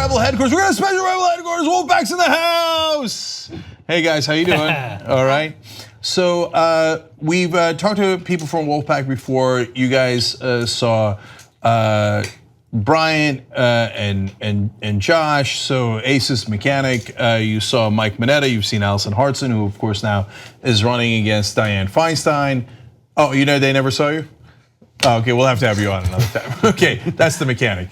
Rival Headquarters. We're gonna Special Rival Headquarters. Wolfpack's in the house. Hey guys, how you doing? All right. So we've talked to people from Wolfpack before. You guys saw Brian and Josh. So Aces Mechanic. You saw Mike Mineta. You've seen Allison Hartson, who of course now is running against Dianne Feinstein. Oh, you know they never saw you? Oh, okay, we'll have to have you on another time. Okay, that's the mechanic.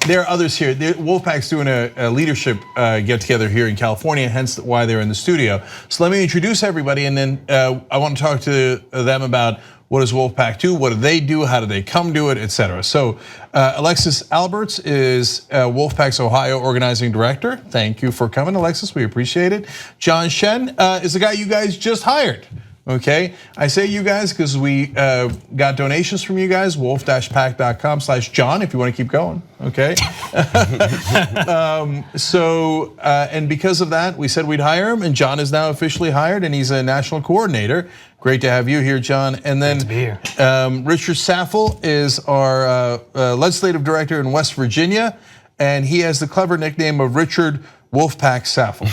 There are others here. Wolfpack's doing a leadership get together here in California, hence why they're in the studio. So let me introduce everybody, and then I want to talk to them about what does Wolfpack do, what do they do, how do they come to it, etc. So Alexis Alberts is Wolfpack's Ohio organizing director. Thank you for coming, Alexis. We appreciate it. John Shen is the guy you guys just hired. Okay, I say you guys because we got donations from you guys, wolf-pack.com/John if you want to keep going, okay? And because of that, we said we'd hire him, and John is now officially hired, and he's a national coordinator. Great to have you here, John. And then Richard Saffel is our legislative director in West Virginia, and he has the clever nickname of Richard Wolfpack Saffel,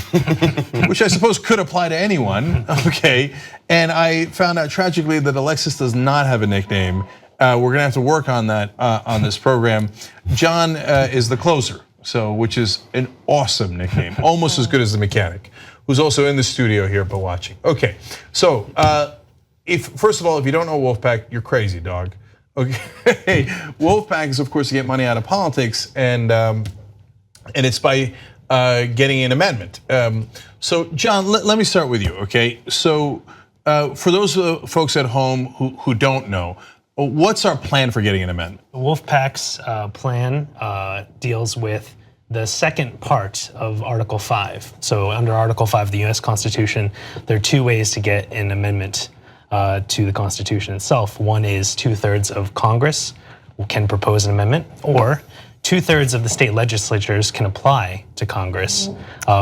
which I suppose could apply to anyone, okay? And I found out tragically that Alexis does not have a nickname. We're gonna have to work on that on this program. John is the closer, which is an awesome nickname, almost as good as the mechanic, who's also in the studio here but watching. Okay, so first of all, if you don't know Wolfpack, you're crazy, dog. Okay, Wolfpack is of course to get money out of politics, and it's by getting an amendment. So John, let me start with you, okay? So for those folks at home who don't know, what's our plan for getting an amendment? Wolfpack's plan deals with the second part of Article 5. So under Article 5 of the US Constitution, there are two ways to get an amendment to the Constitution itself. One is 2/3 of Congress can propose an amendment, or 2/3 of the state legislatures can apply to Congress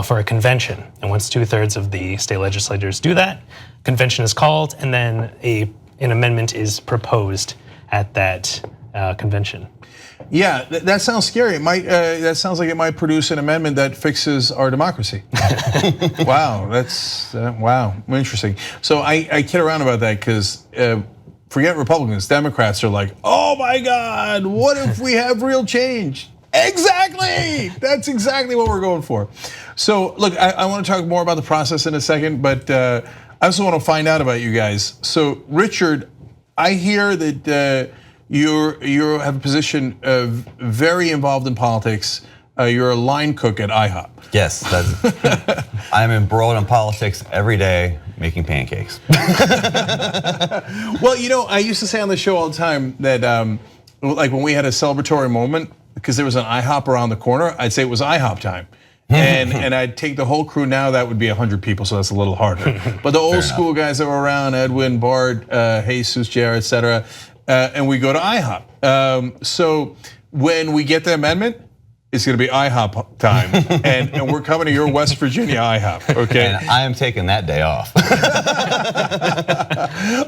for a convention. And once 2/3 of the state legislators do that, convention is called, and then an amendment is proposed at that convention. Yeah, that sounds scary. It might. That sounds like it might produce an amendment that fixes our democracy. Wow, that's wow, interesting. So I kid around about that because forget Republicans, Democrats are like, oh my God, what if we have real change? Exactly, that's exactly what we're going for. So look, I want to talk more about the process in a second, but I also want to find out about you guys. So Richard, I hear that you have a position very involved in politics. You're a line cook at IHOP. Yes, I'm embroiled in politics every day, making pancakes. Well, you know, I used to say on the show all the time that like when we had a celebratory moment, because there was an IHOP around the corner, I'd say it was IHOP time. And I'd take the whole crew. Now that would be 100 people, so that's a little harder. But the old school guys that were around, Edwin, Bart, Jesus, JR, etc., and we go to IHOP. So when we get the amendment, it's gonna be IHOP time, and we're coming to your West Virginia IHOP, okay? And I am taking that day off.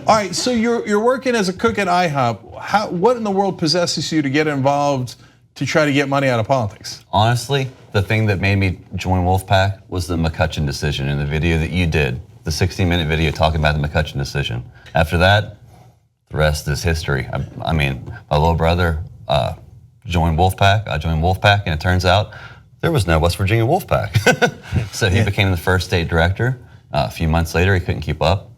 All right, so you're working as a cook at IHOP. What in the world possesses you to get involved to try to get money out of politics? Honestly, the thing that made me join Wolfpack was the McCutcheon decision in the video that you did, the 60-minute video talking about the McCutcheon decision. After that, the rest is history. I mean, my little brother joined Wolfpack, I joined Wolfpack, and it turns out there was no West Virginia Wolfpack. So he became the first state director. A few months later, he couldn't keep up.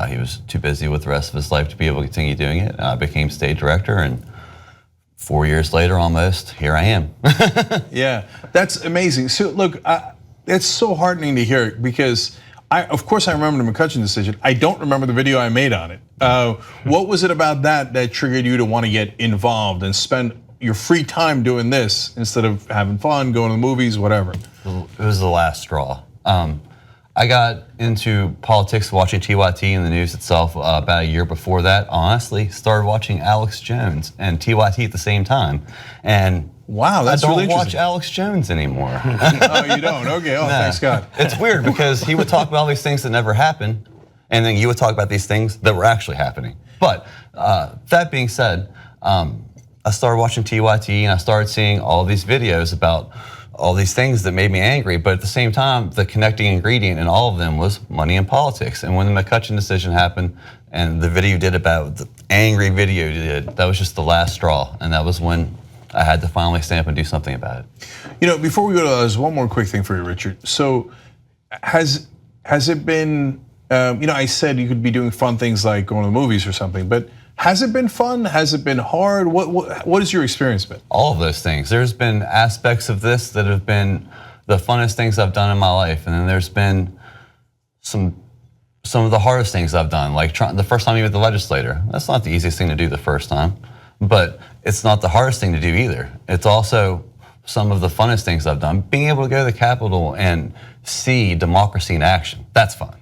He was too busy with the rest of his life to be able to continue doing it. I became state director, and 4 years later, almost, here I am. Yeah, that's amazing. So look, it's so heartening to hear because of course I remember the McCutcheon decision. I don't remember the video I made on it. What was it about that triggered you to want to get involved and spend your free time doing this instead of having fun, going to the movies, whatever? It was the last straw. I got into politics watching TYT and the news itself about a year before that. Honestly, started watching Alex Jones and TYT at the same time. And wow, that's really interesting. I don't watch Alex Jones anymore. Oh, you don't? Okay, oh, thanks God. It's weird because he would talk about all these things that never happened, and then you would talk about these things that were actually happening. But that being said, I started watching TYT and I started seeing all these videos about all these things that made me angry. But at the same time, the connecting ingredient in all of them was money and politics. And when the McCutcheon decision happened and the video did about the angry video you did, that was just the last straw. And that was when I had to finally stand up and do something about it. You know, before we go to there's one more quick thing for you, Richard. So has it been, you know, I said you could be doing fun things like going to the movies or something, but has it been fun? Has it been hard? What has your experience been? All of those things. There's been aspects of this that have been the funnest things I've done in my life, and then there's been some of the hardest things I've done, like the first time you met the legislator. That's not the easiest thing to do the first time, but it's not the hardest thing to do either. It's also some of the funnest things I've done. Being able to go to the Capitol and see democracy in action, that's fun.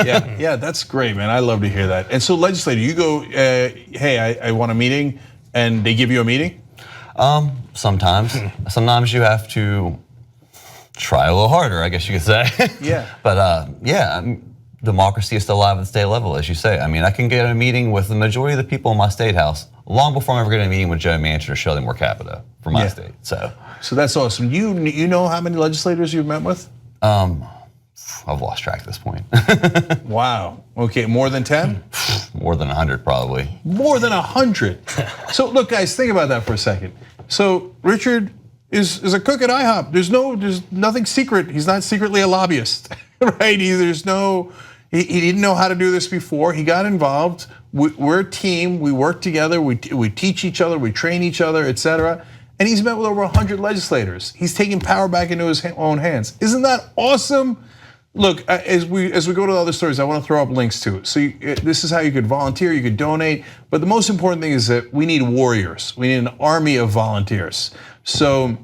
Yeah, that's great, man. I love to hear that. And so, legislator, you go, hey, I want a meeting, and they give you a meeting? Sometimes. Sometimes you have to try a little harder, I guess you could say. Yeah. But yeah, democracy is still alive at the state level, as you say. I mean, I can get a meeting with the majority of the people in my state house long before I'm ever getting a meeting with Joe Manchin or Sheldon Moore Capito for my state. So that's awesome. You know how many legislators you've met with? I've lost track at this point. Wow. Okay, more than 10? More than 100 probably. More than 100. So look, guys, think about that for a second. So Richard is a cook at IHOP. There's nothing secret. He's not secretly a lobbyist, right? He didn't know how to do this before. He got involved. We're a team. We work together. We teach each other. We train each other, etc. And he's met with over 100 legislators. He's taking power back into his own hands. Isn't that awesome? Look, as we go to the other stories, I want to throw up links to it. So this is how you could volunteer, you could donate, but the most important thing is that we need warriors. We need an army of volunteers. So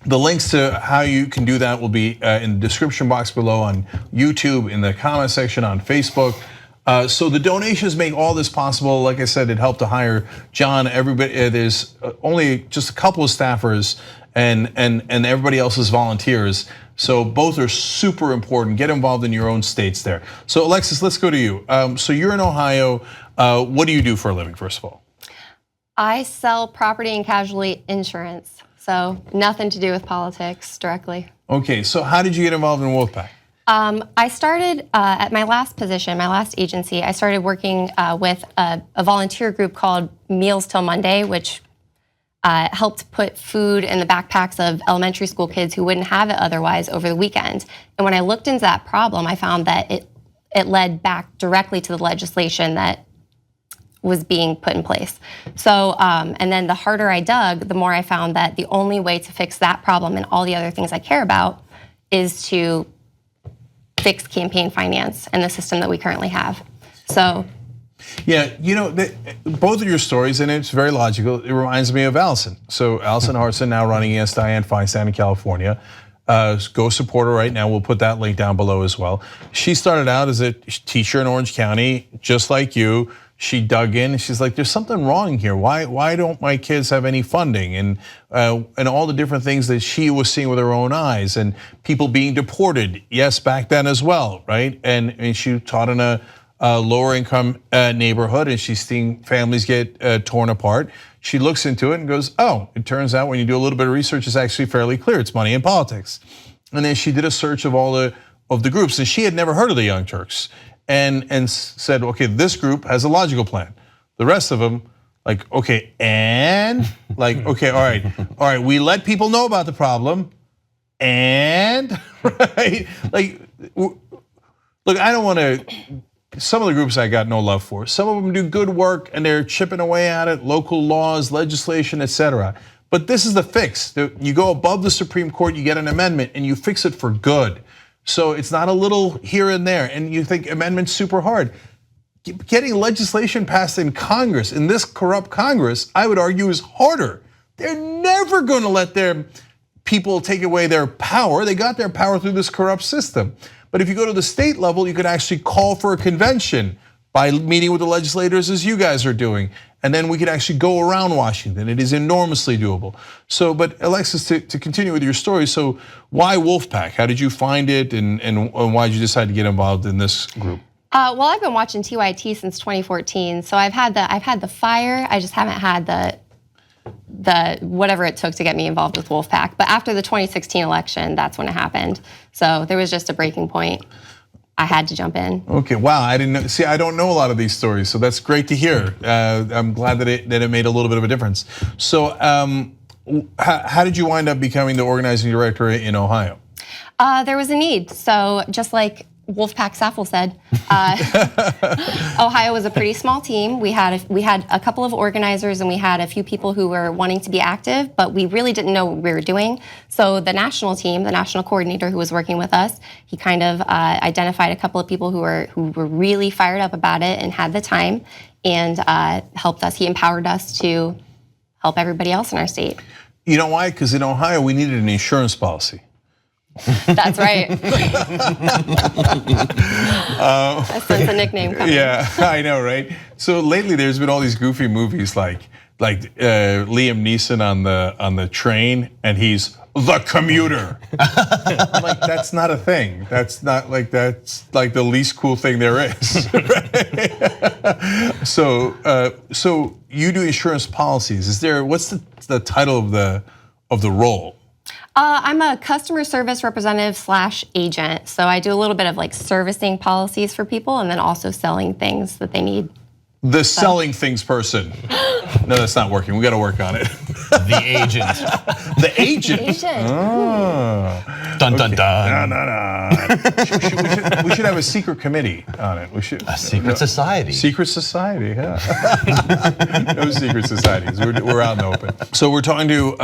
the links to how you can do that will be in the description box below on YouTube, in the comment section on Facebook. So the donations make all this possible. Like I said, it helped to hire John. Everybody, there's only just a couple of staffers, and everybody else is volunteers. So both are super important. Get involved in your own states there. So Alexis, let's go to you. So you're in Ohio. What do you do for a living, first of all? I sell property and casualty insurance. So nothing to do with politics directly. Okay, so how did you get involved in Wolfpack? I started at my last position, my last agency. I started working with a volunteer group called Meals Till Monday, which helped put food in the backpacks of elementary school kids who wouldn't have it otherwise over the weekend. And when I looked into that problem, I found that it led back directly to the legislation that was being put in place. So, and then the harder I dug, the more I found that the only way to fix that problem and all the other things I care about is to fix campaign finance and the system that we currently have. So. Yeah, you know, both of your stories, and it's very logical, it reminds me of Allison. So Allison Hartson now running against Dianne Feinstein in California. Go support her right now. We'll put that link down below as well. She started out as a teacher in Orange County, just like you. She dug in, she's like, there's something wrong here. Why don't my kids have any funding? And all the different things that she was seeing with her own eyes, and people being deported, yes, back then as well, right? And she taught in a lower income neighborhood, and she's seeing families get torn apart. She looks into it and goes, oh, it turns out when you do a little bit of research, it's actually fairly clear. It's money and politics. And then she did a search of all the groups, and she had never heard of the Young Turks, and said, okay, this group has a logical plan. The rest of them, like, okay, and like, okay, all right, we let people know about the problem, and right, like, look, I don't want to. Some of the groups I got no love for. Some of them do good work and they're chipping away at it, local laws, legislation, etc. But this is the fix. You go above the Supreme Court, you get an amendment, and you fix it for good. So it's not a little here and there, and you think amendment's super hard. Getting legislation passed in Congress, in this corrupt Congress, I would argue is harder. They're never gonna let their people take away their power. They got their power through this corrupt system. But if you go to the state level, you could actually call for a convention by meeting with the legislators as you guys are doing. And then we could actually go around Washington. It is enormously doable. So, but Alexis, to continue with your story, so why Wolfpack? How did you find it, and why did you decide to get involved in this group? Well, I've been watching TYT since 2014, so I've had the fire. I just haven't had whatever it took to get me involved with Wolfpack. But after the 2016 election, that's when it happened. So there was just a breaking point. I had to jump in. Okay, wow, I didn't know. See, I don't know a lot of these stories, so that's great to hear. I'm glad that it made a little bit of a difference. So how did you wind up becoming the organizing director in Ohio? There was a need. So just like Wolfpack Saffel said, Ohio was a pretty small team. We had a couple of organizers and we had a few people who were wanting to be active, but we really didn't know what we were doing. So the national team, the national coordinator who was working with us, he kind of identified a couple of people who were really fired up about it and had the time, and helped us. He empowered us to help everybody else in our state. You know why? Because in Ohio we needed an insurance policy. That's right. I sense a nickname coming. Yeah, I know, right? So lately, there's been all these goofy movies like Liam Neeson on the train, and he's the commuter. I'm like, that's not a thing. That's like the least cool thing there is. Right? So you do insurance policies. What's the title of the role? I'm a customer service representative / agent. So I do a little bit of like servicing policies for people and then also selling things that they need. The selling things person. No, that's not working. We got to work on it. The agent. The agent. Dun dun dun. No. We should have a secret committee on it. A secret society. Secret society. Yeah. No secret societies. We're out in the open. So we're talking to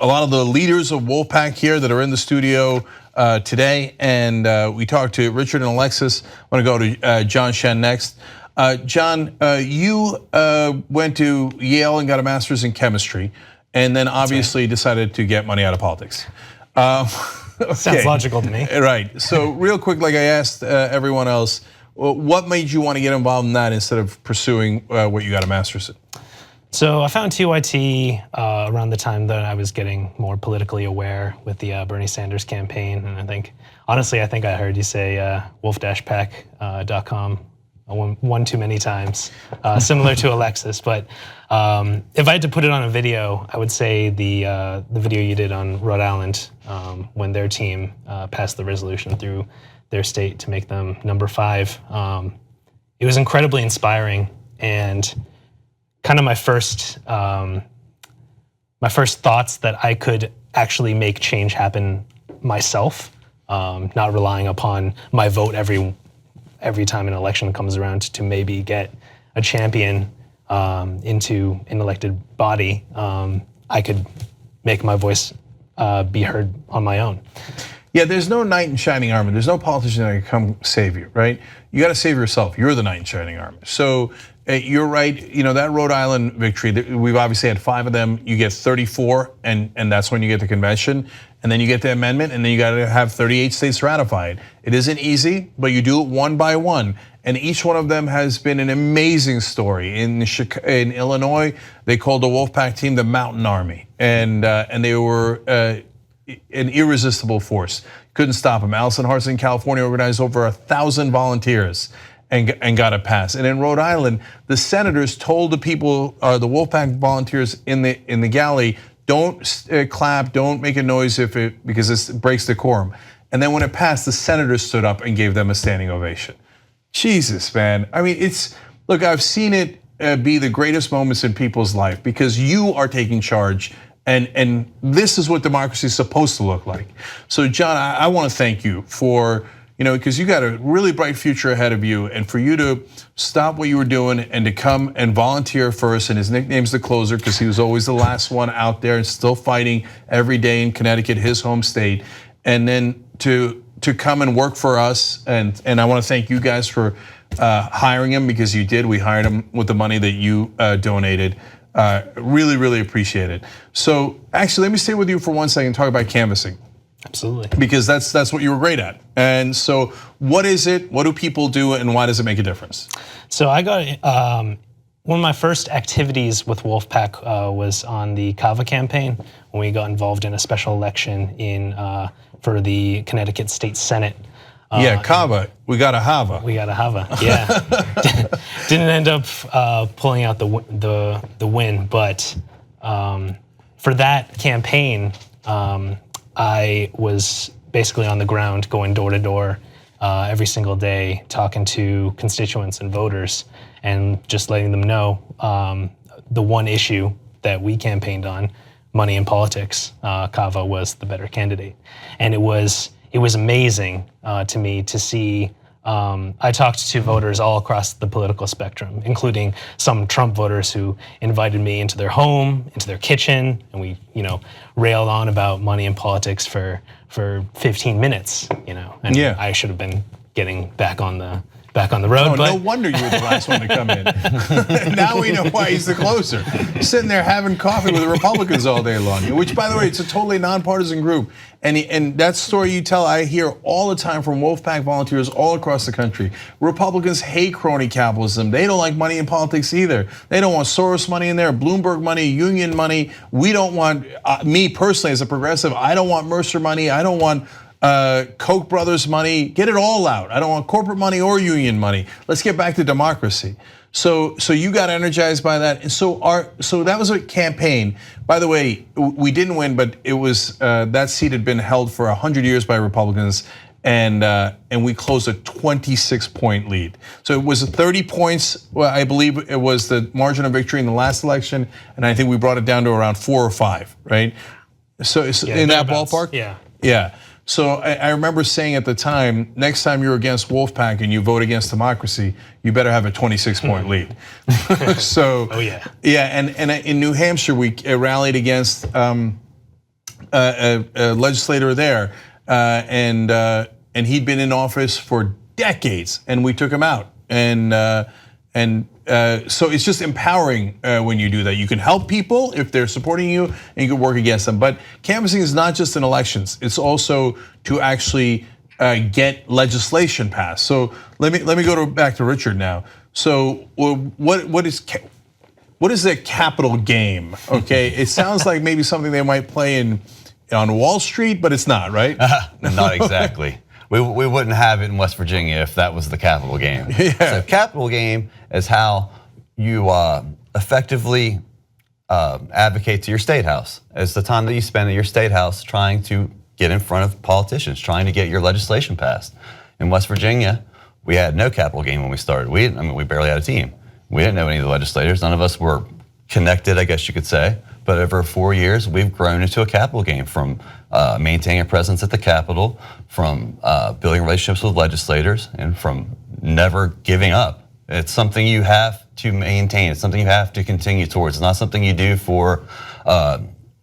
a lot of the leaders of Wolfpack here that are in the studio today, and we talked to Richard and Alexis. I want to go to John Shen next. John, you went to Yale and got a master's in chemistry, and then obviously decided to get money out of politics. Okay. Sounds logical to me. Right. So real quick, like I asked everyone else, what made you want to get involved in that instead of pursuing what you got a master's in? So I found TYT around the time that I was getting more politically aware with the Bernie Sanders campaign, and honestly, I think I heard you say wolf-pack.com one too many times, similar to Alexis. But if I had to put it on a video, I would say the video you did on Rhode Island when their team passed the resolution through their state to make them number 5. It was incredibly inspiring, and kind of my first thoughts that I could actually make change happen myself, not relying upon my vote every time an election comes around to maybe get a champion into an elected body. I could make my voice be heard on my own. Yeah, there's no knight in shining armor. There's no politician that can come save you, right? You got to save yourself. You're the knight in shining armor. So you're right. You know, that Rhode Island victory, we've obviously had 5 of them. You get 34, and that's when you get the convention. And then you get the amendment, and then you got to have 38 states ratify it. It isn't easy, but you do it one by one. And each one of them has been an amazing story. In Illinois, they called the Wolfpack team the Mountain Army, and they were an irresistible force. Couldn't stop them. Allison Hartson in California organized over 1,000 volunteers and got it passed. And in Rhode Island, the senators told the people, the Wolfpack volunteers in the galley, don't clap, don't make a noise because this breaks decorum. And then when it passed, the senators stood up and gave them a standing ovation. Jesus, man. I mean, look, I've seen it be the greatest moments in people's life because you are taking charge. And this is what democracy is supposed to look like. So John, I want to thank you for, because you got a really bright future ahead of you, and for you to stop what you were doing and to come and volunteer for us. And his nickname's the closer because he was always the last one out there and still fighting every day in Connecticut, his home state. And then to come and work for us, and I want to thank you guys for hiring him because you did. We hired him with the money that you donated. Really, really appreciate it. So actually, let me stay with you for 1 second and talk about canvassing. Absolutely. Because that's what you were great at. And so what is it, what do people do, and why does it make a difference? So I got, one of my first activities with Wolfpack was on the Kava campaign, when we got involved in a special election for the Connecticut State Senate. Yeah, Kava, we got a Hava. We got a Hava, yeah. Didn't end up pulling out the win, but For that campaign, I was basically on the ground, going door to door every single day, talking to constituents and voters, and just letting them know the one issue that we campaigned on, money in politics. Kava was the better candidate, and it was amazing to me to see. I talked to voters all across the political spectrum, including some Trump voters who invited me into their home, into their kitchen, and we, railed on about money in politics for 15 minutes, and Yeah. I should have been getting back on the road. Oh, but no wonder you were the last one to come in. Now we know why he's the closer. Sitting there having coffee with the Republicans all day long. Which, by the way, it's a totally nonpartisan group. And that story you tell, I hear all the time from Wolfpack volunteers all across the country. Republicans hate crony capitalism. They don't like money in politics either. They don't want Soros money in there, Bloomberg money, union money. We don't want, me personally as a progressive, I don't want Mercer money. I don't want Koch brothers money. Get it all out. I don't want corporate money or union money. Let's get back to democracy. So you got energized by that, and so that was a campaign. By the way, we didn't win, but it was that seat had been held for 100 years by Republicans, and we closed a 26-point lead. So it was 30 points. Well, I believe it was the margin of victory in the last election, and I think we brought it down to around 4 or 5, right? So it's in that ballpark. Yeah. Yeah. So I remember saying at the time, next time you're against Wolfpack and you vote against democracy, you better have a 26-point lead. So, oh yeah, and in New Hampshire we rallied against a legislator there, and he'd been in office for decades, and we took him out, so it's just empowering when you do that. You can help people if they're supporting you, and you can work against them. But canvassing is not just in elections; it's also to actually get legislation passed. So let me go back to Richard now. So what is a capital game? Okay, it sounds like maybe something they might play on Wall Street, but it's not, right? Not exactly. We wouldn't have it in West Virginia if that was the capital game. Yeah. So capital game is how you effectively advocate to your state house. It's the time that you spend at your state house trying to get in front of politicians, trying to get your legislation passed. In West Virginia, we had no capital game when we started. We barely had a team. We didn't know any of the legislators. None of us were connected, I guess you could say. But over 4 years, we've grown into a capital game, from maintaining a presence at the Capitol, from building relationships with legislators, and from never giving up. It's something you have to maintain. It's something you have to continue towards. It's not something you do for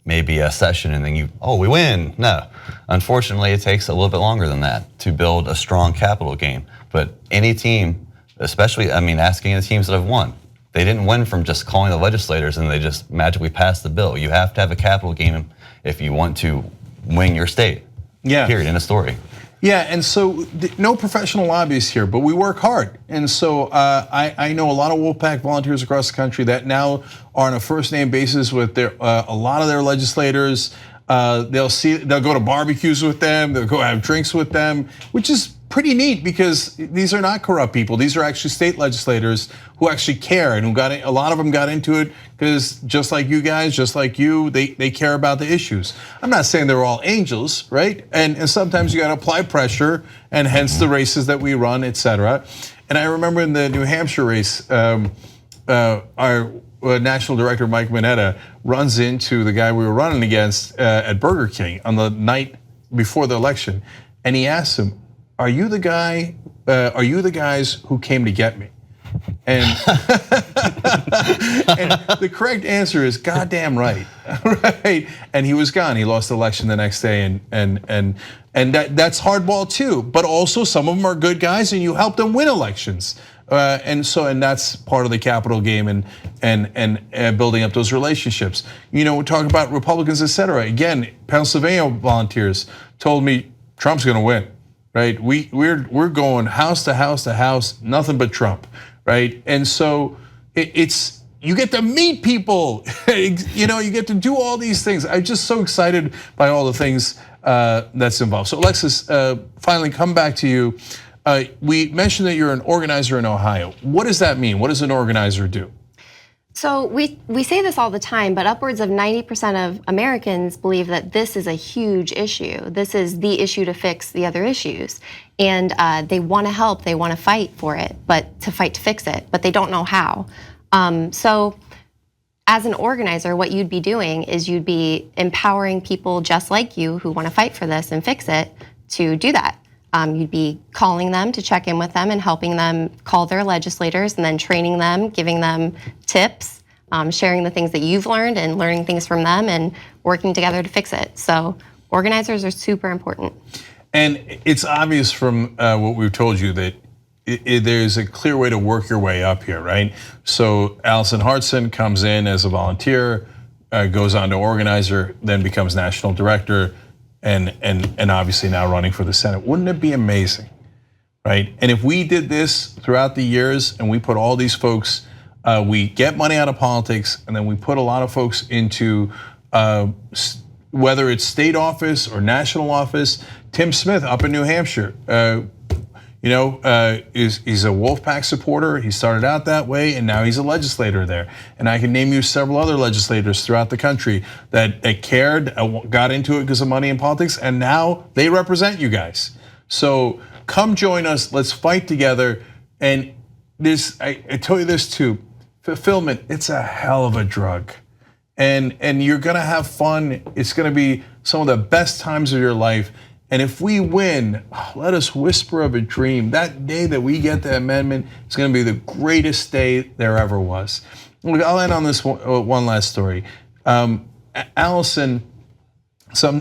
maybe a session and then we win. No, unfortunately, it takes a little bit longer than that to build a strong capital game. But any team, especially, asking the teams that have won, they didn't win from just calling the legislators and they just magically passed the bill. You have to have a capital game if you want to win your state. Yeah. Period. In a story. Yeah, and so no professional lobbyists here, but we work hard. And so I know a lot of Wolfpack volunteers across the country that now are on a first name basis with a lot of their legislators. They'll go to barbecues with them, they'll go have drinks with them, which is pretty neat because these are not corrupt people. These are actually state legislators who actually care, and a lot of them got into it because just like you guys, just like you, they care about the issues. I'm not saying they're all angels, right? And sometimes you got to apply pressure, and hence the races that we run, et cetera. And I remember in the New Hampshire race, our national director Mike Mineta runs into the guy we were running against at Burger King on the night before the election, and he asks him, Are you the guys who came to get me? And, and the correct answer is goddamn right, right? And he was gone. He lost the election the next day, and that's hardball too. But also, some of them are good guys, and you help them win elections. And that's part of the capital game and building up those relationships. We talk about Republicans, et cetera. Again, Pennsylvania volunteers told me Trump's going to win. Right, we're going house to house to house, nothing but Trump, right? And so it's you get to meet people, you get to do all these things. I'm just so excited by all the things that's involved. So Alexis, finally come back to you. We mentioned that you're an organizer in Ohio. What does that mean? What does an organizer do? So we say this all the time, but upwards of 90% of Americans believe that this is a huge issue. This is the issue to fix the other issues. And they want to help, they want to fight for it, to fix it, but they don't know how. So as an organizer, what you'd be doing is you'd be empowering people just like you who want to fight for this and fix it to do that. You'd be calling them to check in with them and helping them call their legislators and then training them, giving them tips, sharing the things that you've learned and learning things from them and working together to fix it. So organizers are super important. And it's obvious from what we've told you that there's a clear way to work your way up here, right? So Allison Hartson comes in as a volunteer, goes on to organizer, then becomes national director, and obviously now running for the Senate. Wouldn't it be amazing, right? And if we did this throughout the years and we put all these folks, we get money out of politics and then we put a lot of folks into whether it's state office or national office. Tim Smith up in New Hampshire, he's a Wolfpack supporter. He started out that way, and now he's a legislator there. And I can name you several other legislators throughout the country that cared, got into it because of money in politics, and now they represent you guys. So come join us. Let's fight together. And this, I tell you this too, fulfillment. It's a hell of a drug, and you're gonna have fun. It's gonna be some of the best times of your life. And if we win, let us whisper of a dream. That day that we get the amendment is going to be the greatest day there ever was. Look, I'll end on this one last story. Allison,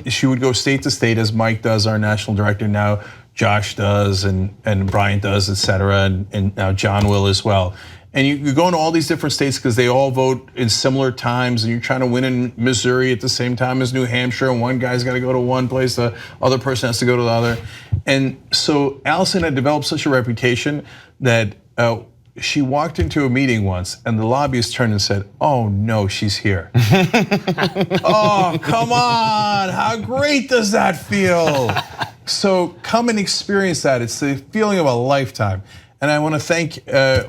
she would go state to state as Mike does, our national director now, Josh does, and Bryant does, et cetera, and now John will as well. And you go into all these different states because they all vote in similar times, and you're trying to win in Missouri at the same time as New Hampshire, and one guy's got to go to one place, the other person has to go to the other. And so Allison had developed such a reputation that she walked into a meeting once, and the lobbyist turned and said, "Oh no, she's here." Oh, come on, how great does that feel? So come and experience that. It's the feeling of a lifetime. And I want to thank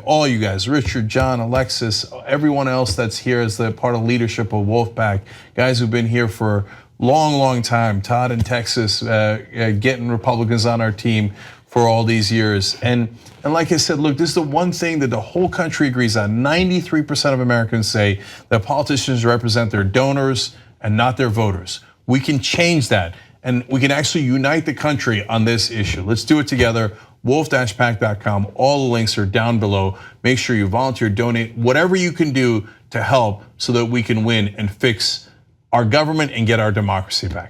all you guys, Richard, John, Alexis, everyone else that's here as the part of leadership of Wolfpack, guys who've been here for long, long time. Todd in Texas, getting Republicans on our team for all these years. And like I said, look, this is the one thing that the whole country agrees on. 93% of Americans say that politicians represent their donors and not their voters. We can change that, and we can actually unite the country on this issue. Let's do it together. wolf-pack.com. All the links are down below. Make sure you volunteer, donate, whatever you can do to help so that we can win and fix our government and get our democracy back.